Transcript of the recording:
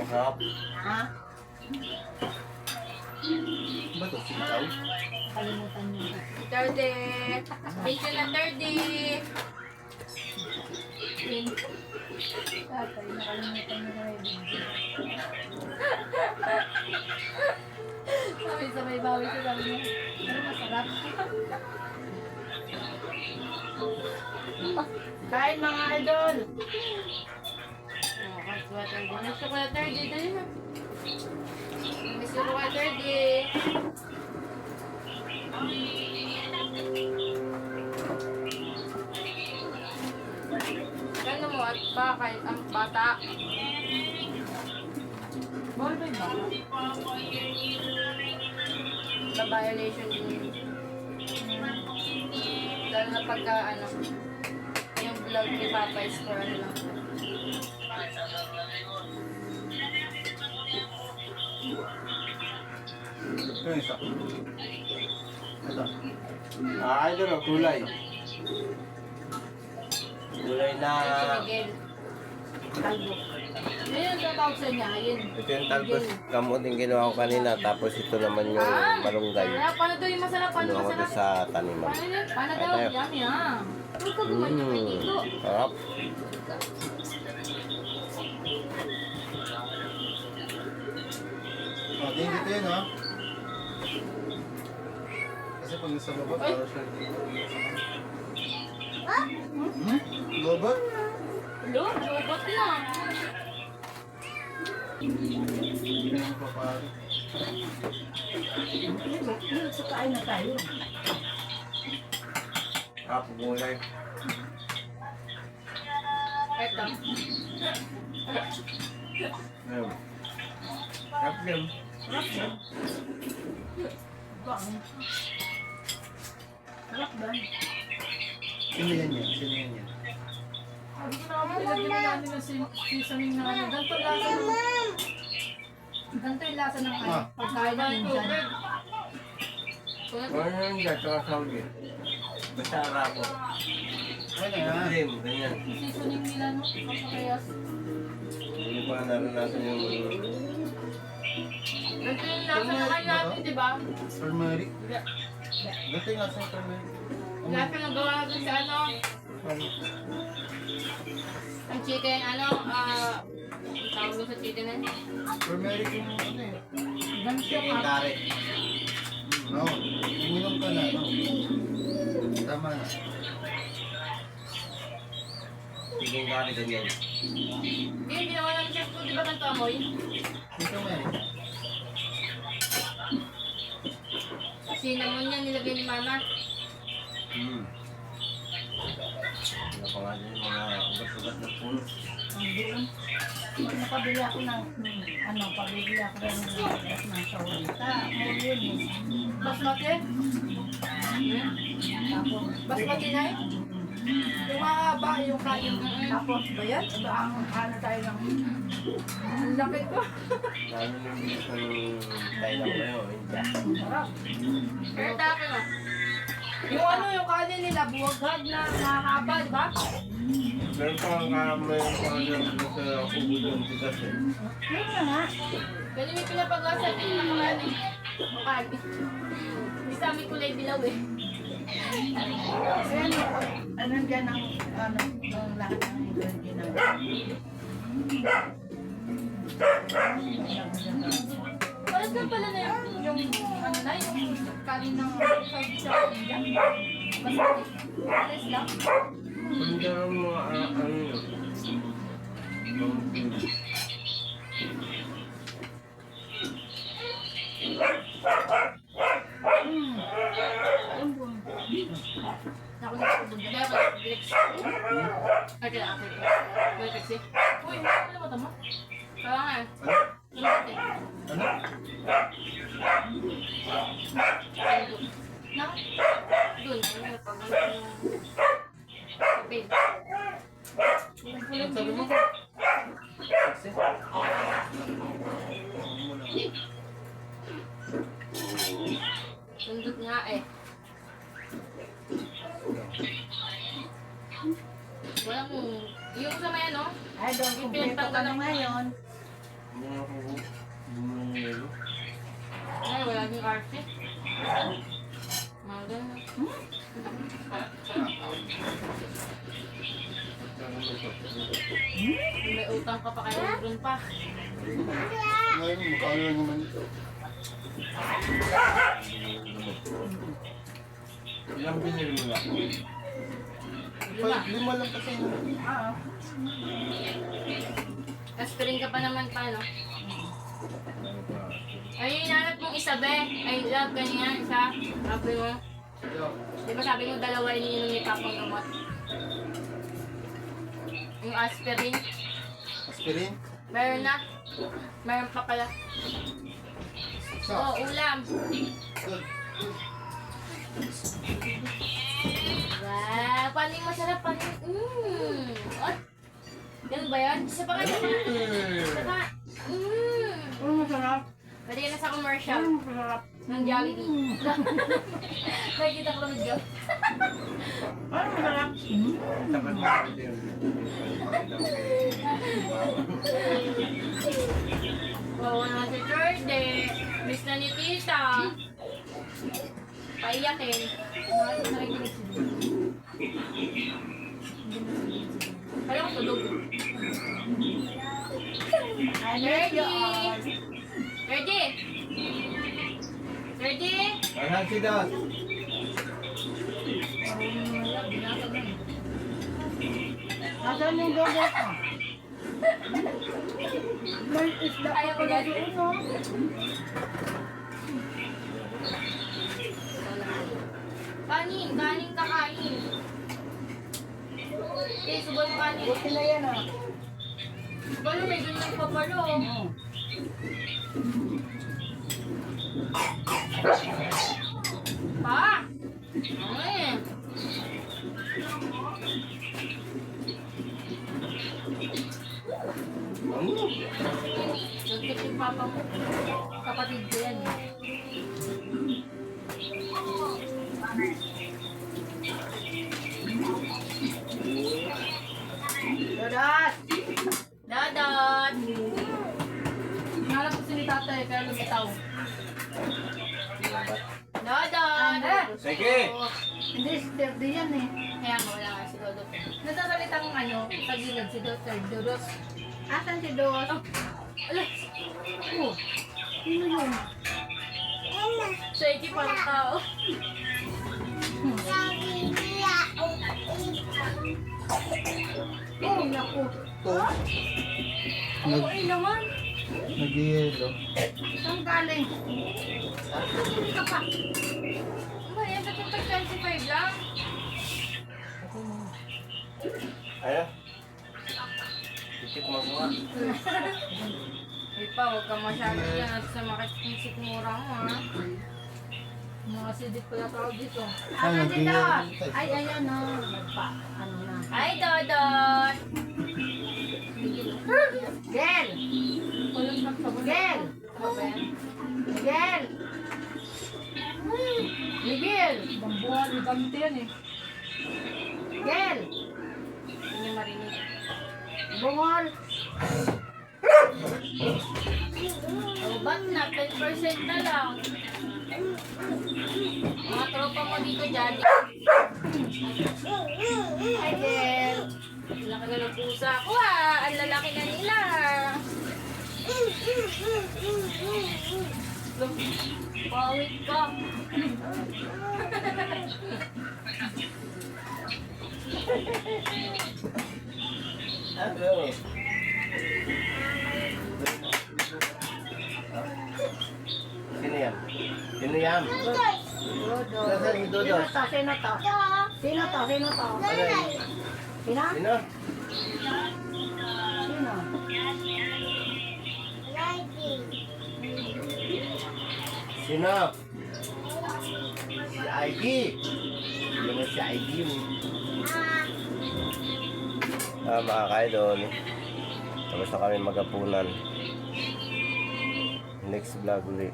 Masarap. Ha? Ba ito? Sitaw? Kalimutan niyo. Thirty. Pizza na 30. Tatay, nakalimutan niyo na yung video. Sabay-sabay bawi sa sabi niya. Pero masarap. Kain mga idol! Oh, kaswa 30. Next ko na 30. Dali na. Miss ko na 30. Ano mo at bakal ang bata? Ball ba yung baka? Sa violation din. Lalo na pagka ano, yung vlog ni Papa is for ano lang. Ito yung isa. Ito. Idol o kulay. Kulay na... Si Miguel. Kalbo. Yun yung tatawag sa niya. Yun. Ito yung talbos kamot yung ginawa ko kanina. Tapos ito naman yung malunggay. Paano daw yung masarap? Paano Ginawa ko masarap? doon sa taniman. Paano daw? Tayo. Yummy ah. Huwag ka gumawa kay Tito. Sarap. Oh, din dito yun, ha? Kasi pag nasa baba, para siya dito. Lobot? Lobot na. Hindi ka naman papari. Sa kain na tayo. Gulay. Ito. Ayun. Sarap yun. Sarap ba? Bang. Sarap ba? Sino yan yan? Sino yan yan? Sabi ko na kami, nilagyan na namin ng seasoning na ano. Ganito lasa ng... Ganito yung lasa ng ano. Pagkain ng Indian. Ano yung dyan? Saka Saudi. Basta Arabo. Ano yan? Muslim. Ganyan. Yung seasoning nila, no? Kapakayas. Hindi pa naranasan yung... Ito yung lasa na kayo natin, di ba? Turmeric? Dito yung nasa turmeric. Lasa na gawa natin sa ano? Ang chicken, ano? Tawag mo sa chicken na yun. Turmeric yung ano eh. Ganito yung hot. Tari. No, uminom ka na, no? Tama na. Tigong kari ganyan. Hindi, ginawa namin sa food, di ba ganito amoy? Yung turmeric. Cinnamon yan, nilagay ni Mama. Ano pa nga din yung mga ugat-ugat na puno. Ang doon. Pag nakabili ako ng, ano, pabili ako rin ng gas ng Saudita. Mo yun eh. Basmati? Tapos, Basmati na yun? Yung mahaba, yung kain. tapos ba yan? Iba ang ano tayo ng... Ang laki ko. Lalo yung bilis ng Thailand ngayon, India. Sarap. Pero takin mo. Yung ano, yung kanin nila, buwagag na mahaba, di ba? Meron pa nga may pangalan sa ubod ng tigas eh. Yun na nga. Ganun yung pinapagasa din ng mga ano. Makagi. Hindi sa amin kulay dilaw eh. Kasi ano dyan ang, ano, ang lahat ng ingredient ng... Parang ka pala na yung ano na, yung kanin ng Saudi sa India. Basmati. Alas lang. Kung dyan ang mga ano yun. Ako na ako bunda. Kaya pala, Felix. Ay, kaya ako. Wait, taxi. Uy, ano ba tama? Kaya nga eh. Ano? Ano? Na? Doon. Ano pag ano? Kapit. Ano sabi mo? Kasi? Sundot nga eh. Walang, yung sa may ano, Ay, doon, kumpleto ka na ngayon. Hindi nga ako bumili ng yelo. Ay, wala din RC. Mga ganun. May utang ka pa kay Ron pa. Ngayon, magkano lang naman ito. Ilang binili mo lang? 5, 5 lang kasi. Aspirin ka pa naman pa, no? Ay, yung hinanap mong isa, be. Ay, love, ganyan, isa. Sabi mo. Di ba sabi mo dalawa iniinom ni Papang gamot? Yung aspirin. Aspirin? Meron na. Meron pa pala. Oo, ulam. Good. Wow, paano yung masarap? Paano yung... At, ganun ba yan? Isa pa nga, isa pa nga. Isa pa nga. Ano masarap? Pwede ka na sa commercial. Ano masarap? Ng Jollibee. Nakikita ko lang video. Ano masarap? Tagal mo ako din. Oo naman si Jordan. Miss na ni Tita. Paiyakin. Nakikinig si Dino. Kaya ko tulog. Ready? Ready? Ready? Ayan si Das. Nasaan yung dogo ko? May isda Ayaw ko yan. no? Kanin, kanin kakain. Eh, subon mo kanin. Buti na yan ah. Balo, may ganyan pa pala. Oh. Pa! Ay! Nagtip yung papa mo. Kapatid ko yan eh. Dadat! Dadat! Nalap ko si tatay kaya lumitaw. Dadat! Sige! Hindi, si Terdy yan eh. Kaya nga wala nga si Dodot. Nasasalitang ano, sa gilid si Dr. Dodos. Asan si Dos? Alas! Oh, sino yun? Sa iki parang tao. Oh, naku. Ito. Oo, eh naman. Nag-yelo. Saan galing? Hindi ka pa. Ano yan? Ba't yung 25 lang? Ayan. Tikit mo nga. Ay pa, huwag ka masyado dyan at sa makikisip mura mo ha. Mga sidip ko yung tawag dito. Ay, Asan si Dos? nag-yelo. Ay, ayan na. Nagpa, ano na. Hi, Dodot! Gel! Kulog ng sabon. Gel! Ano ba yan? Miguel! Miguel! Bambuhan, may gamit yan eh. Miguel! Hindi marinig. Bungol! Oh, ba't na? 10% na lang. Mga tropa mo dito dyan. Hi, Gel! Laki na ng pusa ko ha. Ang lalaki na nila. Pawit ka. Ano? Sino yan? Sino yan? Dodo. Nasaan si Dodo? Sino to? Sino to? Sino to? Sino to? Ano yan? Sino? Sino? Sino? Sino? Si Ivy. Yun na si Ivy mo. Mga ka-idol. Tapos na kami magapunan. Next vlog ulit.